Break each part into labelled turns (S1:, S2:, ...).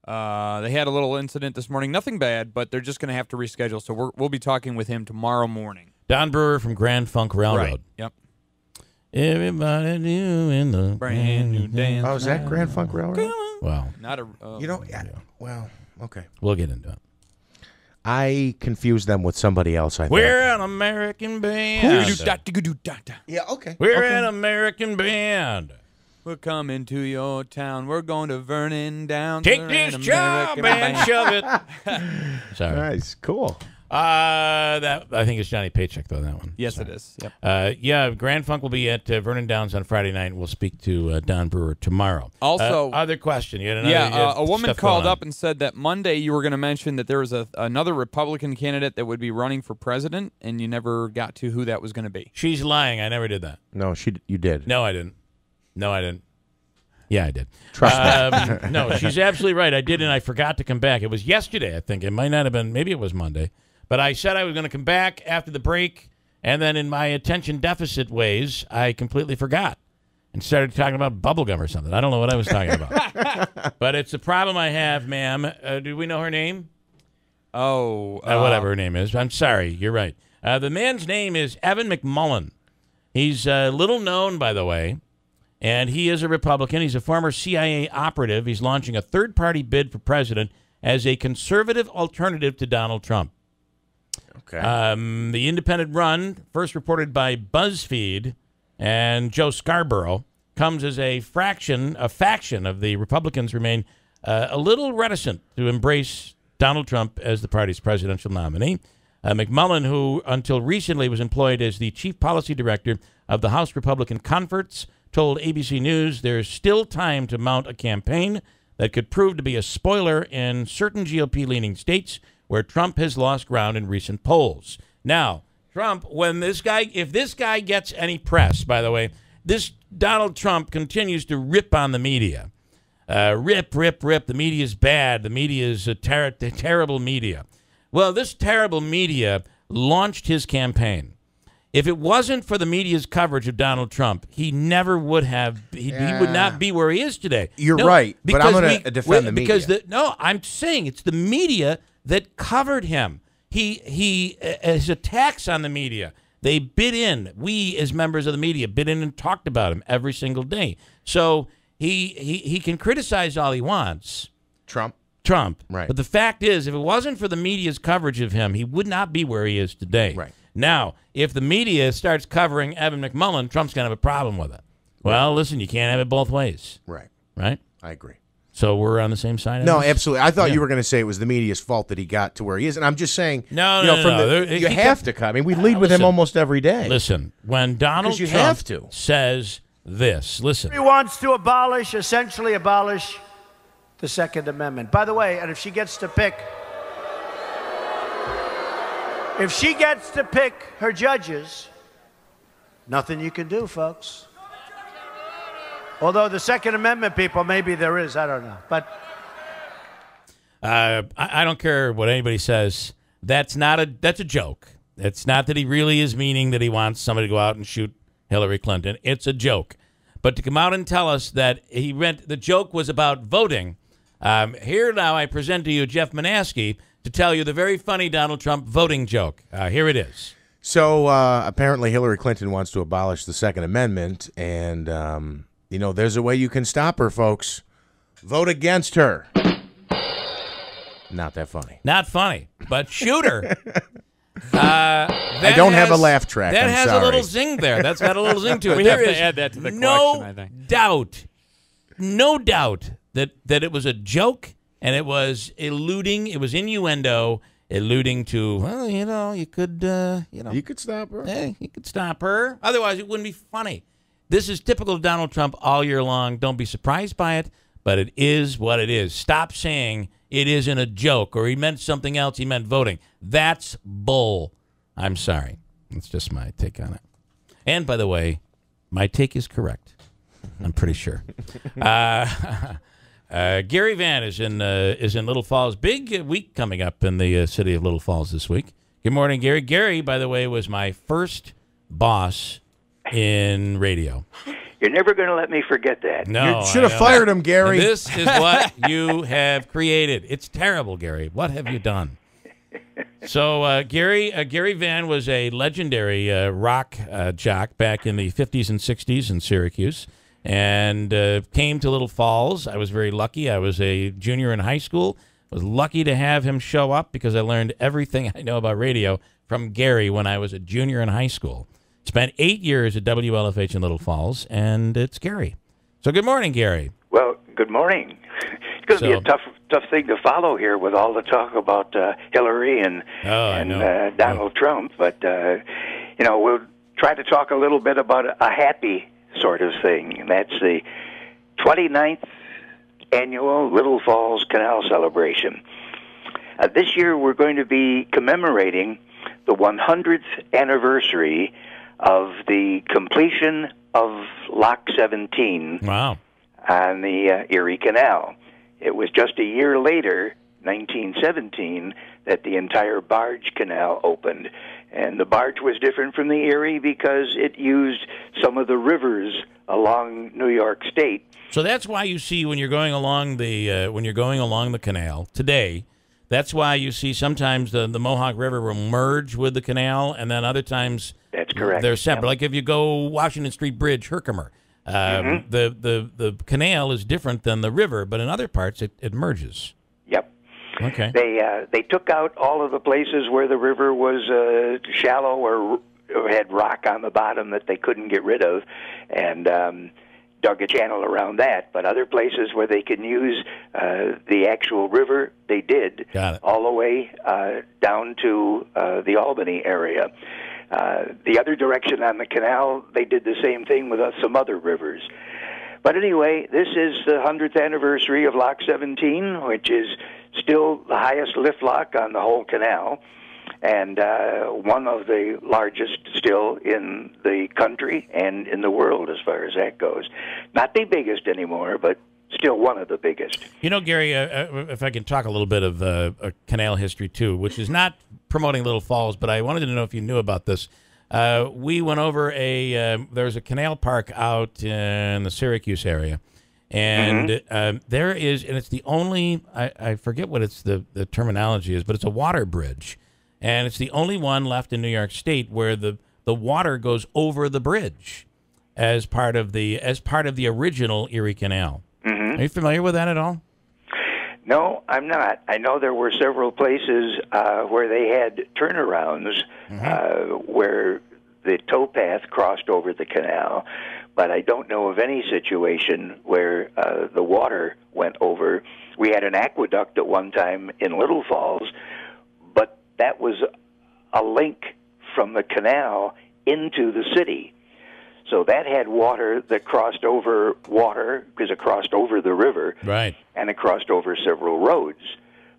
S1: They had a little incident this morning. Nothing bad, but they're just going to have to reschedule. So we'll be talking with him tomorrow morning.
S2: Don Brewer from Grand Funk Railroad.
S1: Right. Yep.
S2: Everybody doing the
S1: brand new dance.
S3: Oh, is that Grand Funk Railroad?
S2: Wow.
S1: Not a.
S3: Well, okay.
S2: We'll get into it.
S3: I confused them with somebody else, I think.
S2: We're an American band.
S3: Yeah, okay.
S2: We're an American band.
S1: We're coming to your town. We're going to Vernon down.
S2: Take this job and shove it. Sorry.
S3: Nice. Cool.
S2: That I think it's Johnny Paycheck, though, that one.
S1: Yes,
S2: Sorry.
S1: it is. Yep.
S2: Yeah, Grand Funk will be at Vernon Downs on Friday night. We'll speak to Don Brewer tomorrow.
S1: Also,
S2: other question. You had another,
S1: a woman called up and said that Monday you were going to mention that there was another Republican candidate that would be running for president, and you never got to who that was going to be.
S2: She's lying. I never did that.
S3: No, you did.
S2: No, I didn't. No, I didn't. Yeah, I did.
S3: Trust me.
S2: No, she's absolutely right. I did, and I forgot to come back. It was yesterday, I think. It might not have been. Maybe it was Monday. But I said I was going to come back after the break, and then in my attention deficit ways, I completely forgot and started talking about bubblegum or something. I don't know what I was talking about. But it's a problem I have, ma'am. Do we know her name?
S1: Oh.
S2: Whatever her name is. I'm sorry. You're right. The man's name is Evan McMullen. He's little known, by the way, and he is a Republican. He's a former CIA operative. He's launching a third-party bid for president as a conservative alternative to Donald Trump.
S3: Okay.
S2: The independent run, first reported by BuzzFeed and Joe Scarborough, comes as a faction of the Republicans remain a little reticent to embrace Donald Trump as the party's presidential nominee. McMullen, who until recently was employed as the chief policy director of the House Republican Conference, told ABC News there's still time to mount a campaign that could prove to be a spoiler in certain GOP-leaning states where Trump has lost ground in recent polls. Now, Trump, if this guy gets any press, by the way, this Donald Trump continues to rip on the media. Rip. The media is bad. The media is a terrible media. Well, this terrible media launched his campaign. If it wasn't for the media's coverage of Donald Trump, he never would have. He would not be where he is today.
S3: You're right, but I'm going to defend the media.
S2: Because I'm saying it's the media that covered him. His attacks on the media. They bid in. We, as members of the media, bid in and talked about him every single day. So he can criticize all he wants.
S3: Trump.
S2: Right. But the fact is, if it wasn't for the media's coverage of him, he would not be where he is today.
S3: Right.
S2: Now, if the media starts covering Evan McMullen, Trump's going to have a problem with it. Well, listen, you can't have it both ways.
S3: Right.
S2: Right?
S3: I agree.
S2: So we're on the same side?
S3: No, absolutely. I thought you were going to say it was the media's fault that he got to where he is. And I'm just saying,
S2: No.
S3: you have to cut. I mean, we lead with him almost every day.
S2: Listen, when Donald Trump says this, listen.
S4: He wants to essentially abolish the Second Amendment. By the way, and if she gets to pick her judges, nothing you can do, folks. Although the Second Amendment people, maybe there is, I don't know. But
S2: I don't care what anybody says. That's a joke. It's not that he really is meaning that he wants somebody to go out and shoot Hillary Clinton. It's a joke. But to come out and tell us that the joke was about voting, here now I present to you Jeff Manaske to tell you the very funny Donald Trump voting joke. Here it is.
S3: So apparently Hillary Clinton wants to abolish the Second Amendment, and there's a way you can stop her, folks. Vote against her. Not that funny.
S2: Not funny, but shoot her.
S3: I don't have a laugh track.
S2: That
S3: I'm
S2: has
S3: sorry.
S2: a little zing there. That's got a little zing to it.
S1: We have to add that to the collection, I think.
S2: No doubt that it was a joke, and it was alluding, it was innuendo, alluding to, well, you could,
S3: You could stop her.
S2: Hey, you could stop her. Otherwise, it wouldn't be funny. This is typical of Donald Trump all year long. Don't be surprised by it, but it is what it is. Stop saying it isn't a joke or he meant something else. He meant voting. That's bull. I'm sorry. That's just my take on it. And by the way, my take is correct. I'm pretty sure. Gary Vann is in Little Falls. Big week coming up in the city of Little Falls this week. Good morning, Gary. Gary, by the way, was my first boss in radio.
S5: You're never going to let me forget that.
S2: No,
S3: You should have fired him, Gary.
S2: And this is what you have created. It's terrible, Gary. What have you done? So Gary Vann was a legendary rock jock back in the 50s and 60s in Syracuse, and came to Little Falls. I was very lucky. I was a junior in high school. I was lucky to have him show up because I learned everything I know about radio from Gary when I was a junior in high school. Spent 8 years at WLFH in Little Falls, and it's Gary. So good morning, Gary.
S5: Well, good morning. It's going to be a tough thing to follow here with all the talk about Hillary and Donald Trump. But, we'll try to talk a little bit about a happy sort of thing. And that's the 29th annual Little Falls Canal celebration. This year we're going to be commemorating the 100th anniversary of the completion of Lock 17
S2: Wow.
S5: on the Erie Canal. It was just a year later, 1917, that the entire barge canal opened. And the barge was different from the Erie because it used some of the rivers along New York State.
S2: So that's why you see when you're going along the canal today. That's why you see sometimes the Mohawk River will merge with the canal, and then other times
S5: that's correct.
S2: They're separate.
S5: Yep.
S2: Like if you go Washington Street Bridge, Herkimer, the canal is different than the river, but in other parts it merges.
S5: Yep.
S2: Okay.
S5: They took out all of the places where the river was shallow or had rock on the bottom that they couldn't get rid of, and dug a channel around that. But other places where they can use the actual river, they did.
S2: Got it.
S5: All the way down to the Albany area. The other direction on the canal, they did the same thing with some other rivers. But anyway, this is the 100th anniversary of Lock 17, which is still the highest lift lock on the whole canal, and one of the largest still in the country and in the world as far as that goes. Not the biggest anymore, but still one of the biggest.
S2: You know, Gary, if I can talk a little bit of canal history, too, which is not promoting Little Falls, but I wanted to know if you knew about this. We went over there's a canal park out in the Syracuse area, and there is, and it's the only, I forget what the terminology is, but it's a water bridge, and it's the only one left in New York State where the water goes over the bridge as part of the original Erie Canal. Are you familiar with that at all?
S5: No, I'm not. I know there were several places where they had turnarounds where the towpath crossed over the canal, but I don't know of any situation where the water went over. We had an aqueduct at one time in Little Falls, but that was a link from the canal into the city. So that had water that crossed over water because it crossed over the river,
S2: right?
S5: And it crossed over several roads.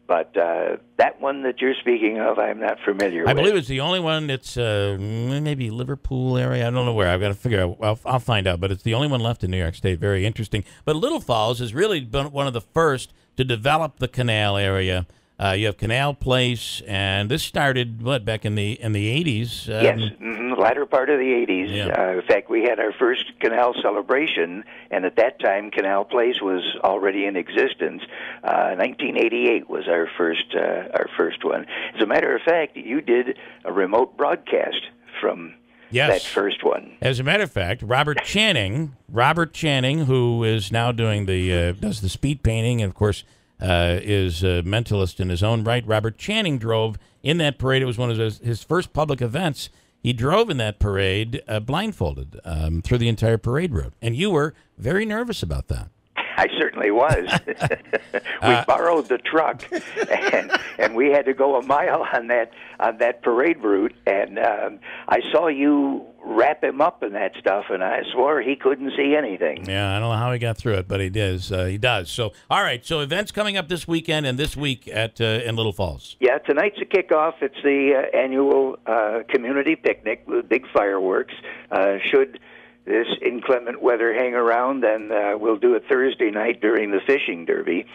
S5: But that one that you're speaking of, I'm not familiar with.
S2: I believe it's the only one that's maybe Liverpool area. I don't know where. I've got to figure out. I'll find out. But it's the only one left in New York State. Very interesting. But Little Falls has really been one of the first to develop the canal area. You have Canal Place, and this started back in the 80s.
S5: Yes, the latter part of the 80s.
S2: Yeah.
S5: In fact, we had our first canal celebration, and at that time, Canal Place was already in existence. 1988 was our first one. As a matter of fact, you did a remote broadcast from that first one.
S2: As a matter of fact, Robert Channing, who is now doing does the speed painting, and of course. Is a mentalist in his own right. Robert Channing drove in that parade. It was one of his first public events. He drove in that parade blindfolded through the entire parade route. And you were very nervous about that.
S5: I certainly was. We borrowed the truck, and we had to go a mile on that parade route. And I saw you wrap him up in that stuff, and I swore he couldn't see anything.
S2: Yeah, I don't know how he got through it, but he does. He does. So, all right. So, events coming up this weekend and this week in Little Falls.
S5: Yeah, tonight's a kickoff. It's the annual community picnic with big fireworks. Should this inclement weather hang around, then we'll do it Thursday night during the fishing derby.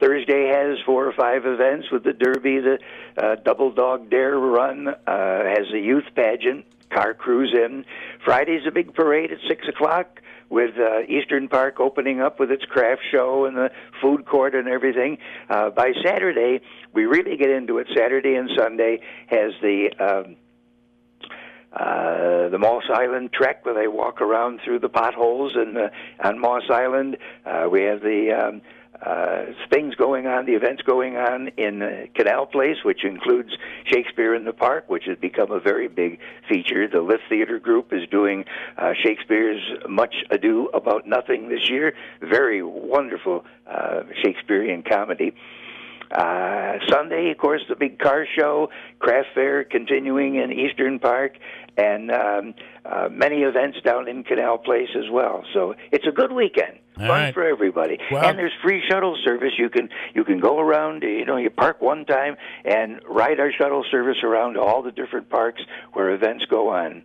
S5: Thursday has 4 or 5 events with the derby, the double dog dare run, has a youth pageant, car cruise in. Friday's a big parade at 6 o'clock with Eastern Park opening up with its craft show and the food court and everything. By Saturday, we really get into it. Saturday and Sunday has the Moss Island Trek, where they walk around through the potholes on Moss Island. We have the things going on, the events going on in Canal Place, which includes Shakespeare in the Park, which has become a very big feature. The Lift Theater Group is doing Shakespeare's Much Ado About Nothing this year. Very wonderful Shakespearean comedy. Sunday, of course, the big car show, craft fair continuing in Eastern Park, and many events down in Canal Place as well. So it's a good weekend, fun for everybody.
S2: Well,
S5: and there's free shuttle service. You can go around. You park one time and ride our shuttle service around to all the different parks where events go on.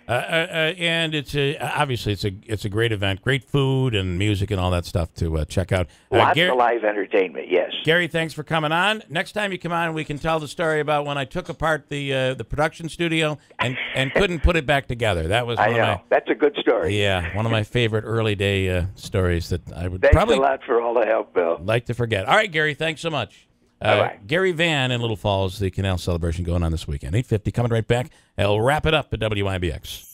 S2: And it's obviously it's a great event, great food and music and all that stuff to check out.
S5: Lots of live entertainment, yes.
S2: Gary, thanks for coming on. Next time you come on, we can tell the story about when I took apart the production studio and couldn't put it back together. That was
S5: That's a good story.
S2: Yeah, one of my favorite early day stories that I would
S5: Thanks
S2: probably
S5: a lot for all the help, Bill.
S2: like to forget. All right, Gary, thanks so much. Gary Van in Little Falls, the Canal celebration going on this weekend. 8:50, coming right back. I'll wrap it up at WIBX.